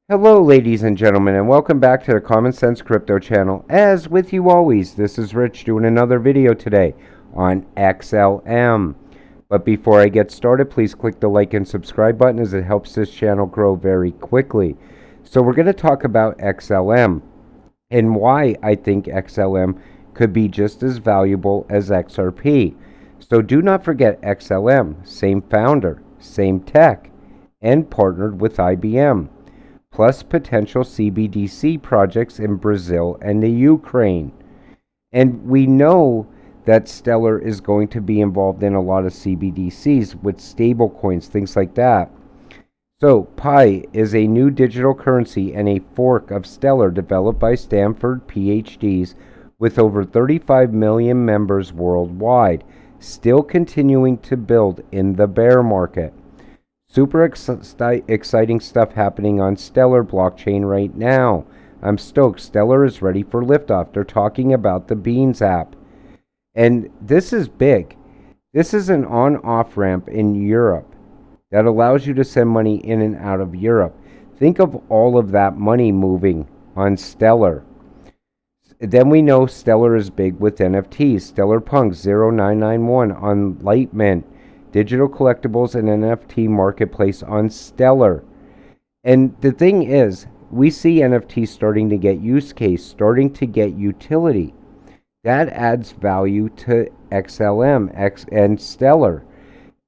Hello, ladies and gentlemen, and welcome back to the Common Sense Crypto channel. As with you always, this is Rich doing another video today on XLM. But before I get started, please click the like and subscribe button as it helps this channel grow very quickly. So we're going to talk about XLM and why I think XLM could be just as valuable as XRP. So do not forget XLM, same founder, same tech, and partnered with IBM. Plus potential CBDC projects in Brazil and the Ukraine. And we know that Stellar is going to be involved in a lot of CBDCs with stable coins, things like that. So, Pi is a new digital currency and a fork of Stellar developed by Stanford PhDs with over 35 million members worldwide, still continuing to build in the bear market. Super exciting stuff happening on Stellar blockchain right now. I'm stoked. Stellar is ready for liftoff. They're talking about the Beans app. And this is big. This is an on-off ramp in Europe that allows you to send money in and out of Europe. Think of all of that money moving on Stellar. Then we know Stellar is big with NFTs. Stellar Punk 0991 on Lightmint. Digital collectibles and NFT marketplace on Stellar. And the thing is, we see NFTs starting to get use case, starting to get utility. That adds value to XLM and Stellar.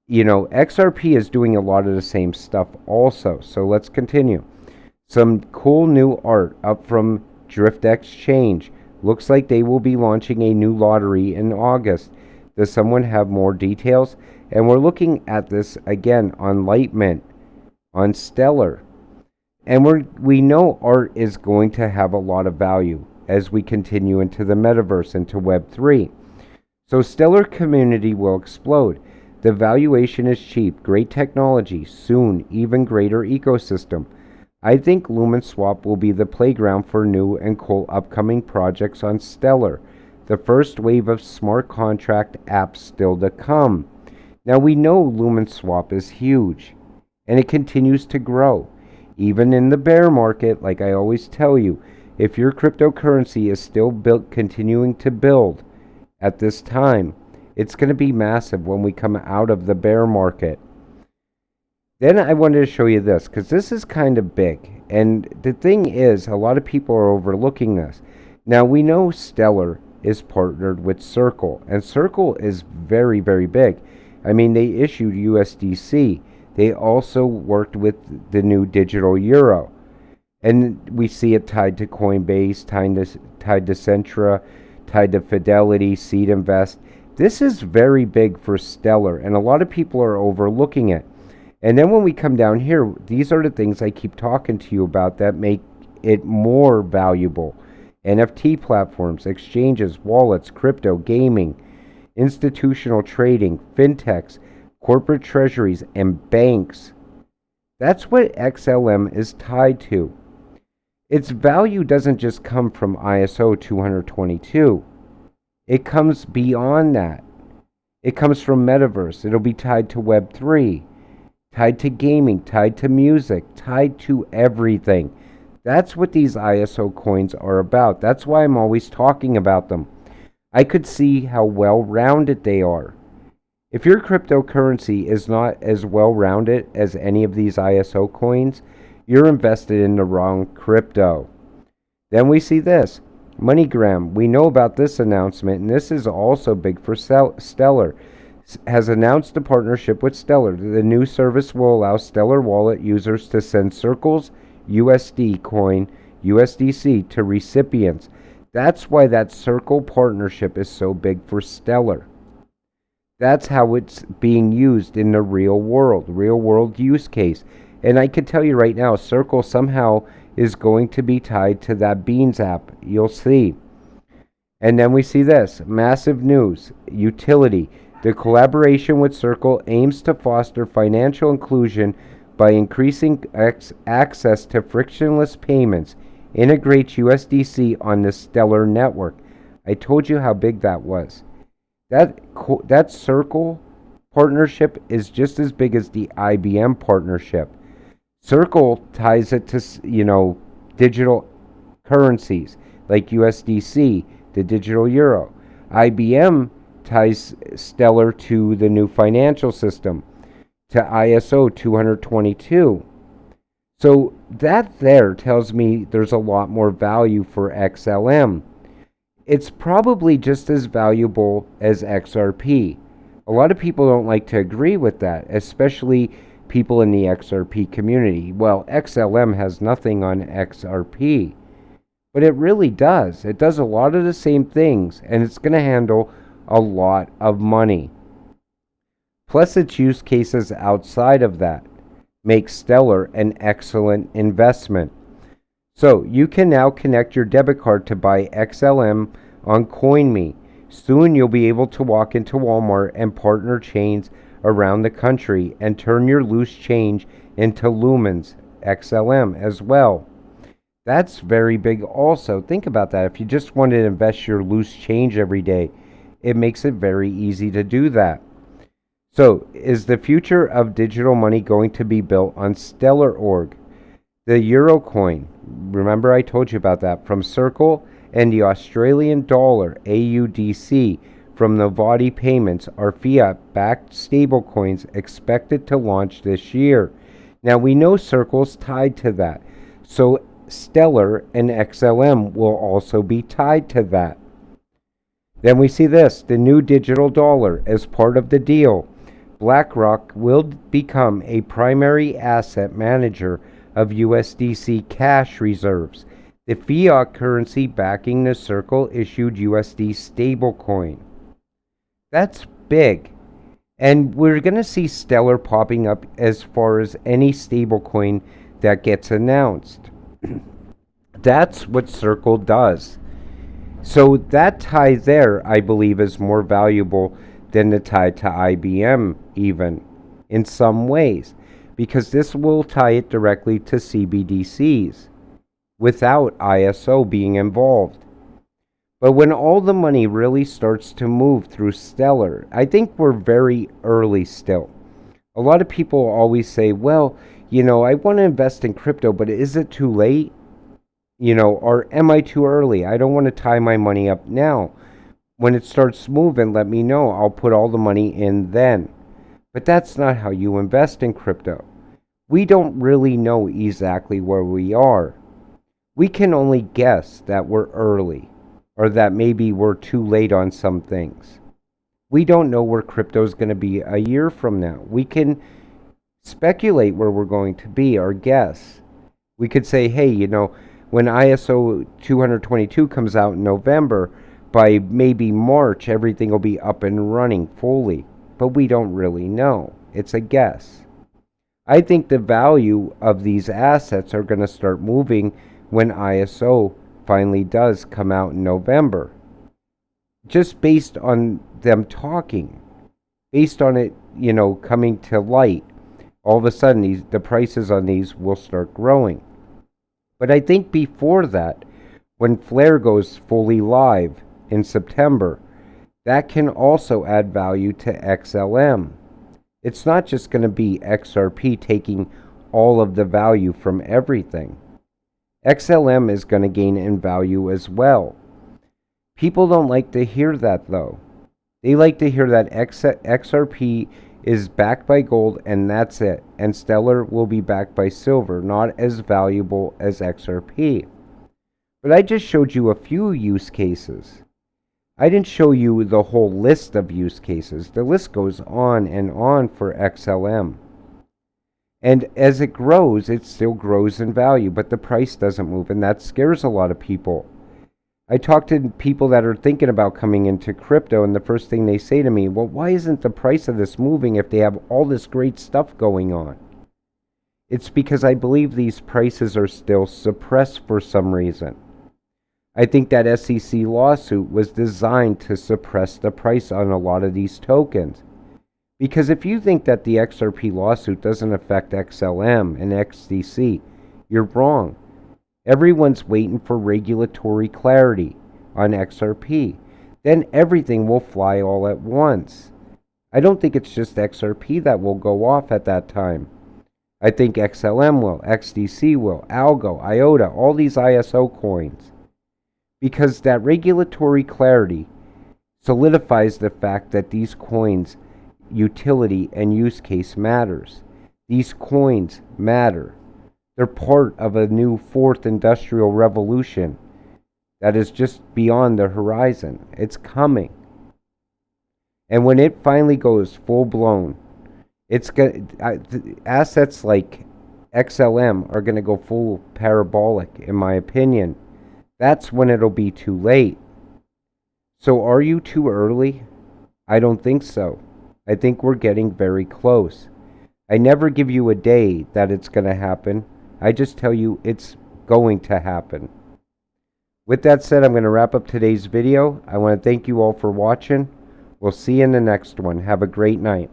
You know, XRP is doing a lot of the same stuff also. So let's continue. Some cool new art up from Drift Exchange. Looks like they will be launching a new lottery in August. Does someone have more details? And we're looking at this again on Lightmint, on Stellar. And we know art is going to have a lot of value as we continue into the metaverse, into Web3. So Stellar community will explode. The valuation is cheap, great technology, soon even greater ecosystem. I think Lumens Swap will be the playground for new and cool upcoming projects on Stellar. The first wave of smart contract apps still to come. Now we know Lumens Swap is huge, and it continues to grow. Even in the bear market, like I always tell you, if your cryptocurrency is still continuing to build at this time, it's going to be massive when we come out of the bear market. Then I wanted to show you this, because this is kind of big. And the thing is, a lot of people are overlooking this. Now we know Stellar is partnered with Circle, and Circle is very, very big. I mean, they issued USDC. They also worked with the new digital euro. And we see it tied to Coinbase, tied to Centra, tied to Fidelity, Seed Invest. This is very big for Stellar, and a lot of people are overlooking it. And then when we come down here, these are the things I keep talking to you about that make it more valuable. NFT platforms, exchanges, wallets, crypto, gaming, institutional trading, fintechs, corporate treasuries, and banks. That's what XLM is tied to. Its value doesn't just come from ISO 222. It comes beyond that. It comes from Metaverse. It'll be tied to Web3, tied to gaming, tied to music, tied to everything. That's what these ISO coins are about. That's why I'm always talking about them. I could see how well-rounded they are. If your cryptocurrency is not as well-rounded as any of these ISO coins, you're invested in the wrong crypto. Then we see this. MoneyGram, we know about this announcement, and this is also big for Stellar. Has announced a partnership with Stellar. The new service will allow Stellar Wallet users to send Circle's USD coin, USDC, to recipients. That's why that Circle partnership is so big for Stellar. That's how it's being used in the real world use case. And I can tell you right now, Circle somehow is going to be tied to that Beans app. You'll see. And then we see this. Massive news. Utility. The collaboration with Circle aims to foster financial inclusion by increasing access to frictionless payments. Integrates USDC on the Stellar network. I told you how big that was. That Circle partnership is just as big as the IBM partnership. Circle ties it to, digital currencies like USDC, the digital euro. IBM ties Stellar to the new financial system, to ISO 222. So that there tells me there's a lot more value for XLM. It's probably just as valuable as XRP. A lot of people don't like to agree with that, especially people in the XRP community. Well, XLM has nothing on XRP, but it really does. It does a lot of the same things, and it's going to handle a lot of money. Plus, its use cases outside of that make Stellar an excellent investment. So, you can now connect your debit card to buy XLM on CoinMe. Soon you'll be able to walk into Walmart and partner chains around the country and turn your loose change into Lumens XLM as well. That's very big also. Think about that. If you just want to invest your loose change every day, it makes it very easy to do that. So, is the future of digital money going to be built on Stellar.org? The Euro coin, remember I told you about that, from Circle, and the Australian dollar, AUDC, from Novati Payments are fiat-backed stablecoins expected to launch this year. Now, we know Circle's tied to that, so Stellar and XLM will also be tied to that. Then we see this, the new digital dollar as part of the deal. BlackRock will become a primary asset manager of USDC cash reserves. The fiat currency backing the Circle issued USD stablecoin. That's big. And we're going to see Stellar popping up as far as any stablecoin that gets announced. That's what Circle does. So that tie there, I believe, is more valuable than the tie to IBM, even in some ways, because this will tie it directly to CBDCs without ISO being involved. But when all the money really starts to move through Stellar, I think we're very early still. A lot of people always say, well, I want to invest in crypto, but is it too late? Or am I too early? I don't want to tie my money up now. When it starts moving, let me know. I'll put all the money in then. But that's not how you invest in crypto. We don't really know exactly where we are. We can only guess that we're early, or that maybe we're too late on some things. We don't know where crypto is going to be a year from now. We can speculate where we're going to be, or guess. We could say, hey, when ISO 222 comes out in November, by maybe March, everything will be up and running fully. But we don't really know. It's a guess. I think the value of these assets are going to start moving when ISO finally does come out in November. Just based on them talking, based on it, coming to light, all of a sudden the prices on these will start growing. But I think before that, when Flare goes fully live in September, that can also add value to XLM. It's not just going to be XRP taking all of the value from everything. XLM is going to gain in value as well. People don't like to hear that, though. They like to hear that XRP is backed by gold and that's it, and Stellar will be backed by silver, not as valuable as XRP. But I just showed you a few use cases. I didn't show you the whole list of use cases. The list goes on and on for XLM. And as it grows, it still grows in value, but the price doesn't move, and that scares a lot of people. I talk to people that are thinking about coming into crypto, and the first thing they say to me, well, why isn't the price of this moving if they have all this great stuff going on? It's because I believe these prices are still suppressed for some reason. I think that SEC lawsuit was designed to suppress the price on a lot of these tokens. Because if you think that the XRP lawsuit doesn't affect XLM and XDC, you're wrong. Everyone's waiting for regulatory clarity on XRP. Then everything will fly all at once. I don't think it's just XRP that will go off at that time. I think XLM will, XDC will, Algo, IOTA, all these ISO coins. Because that regulatory clarity solidifies the fact that these coins' utility and use case matters. These coins matter. They're part of a new fourth industrial revolution that is just beyond the horizon. It's coming. And when it finally goes full blown, assets like XLM are going to go full parabolic, in my opinion. That's when it'll be too late. So are you too early? I don't think so. I think we're getting very close. I never give you a day that it's going to happen. I just tell you it's going to happen. With that said, I'm going to wrap up today's video. I want to thank you all for watching. We'll see you in the next one. Have a great night.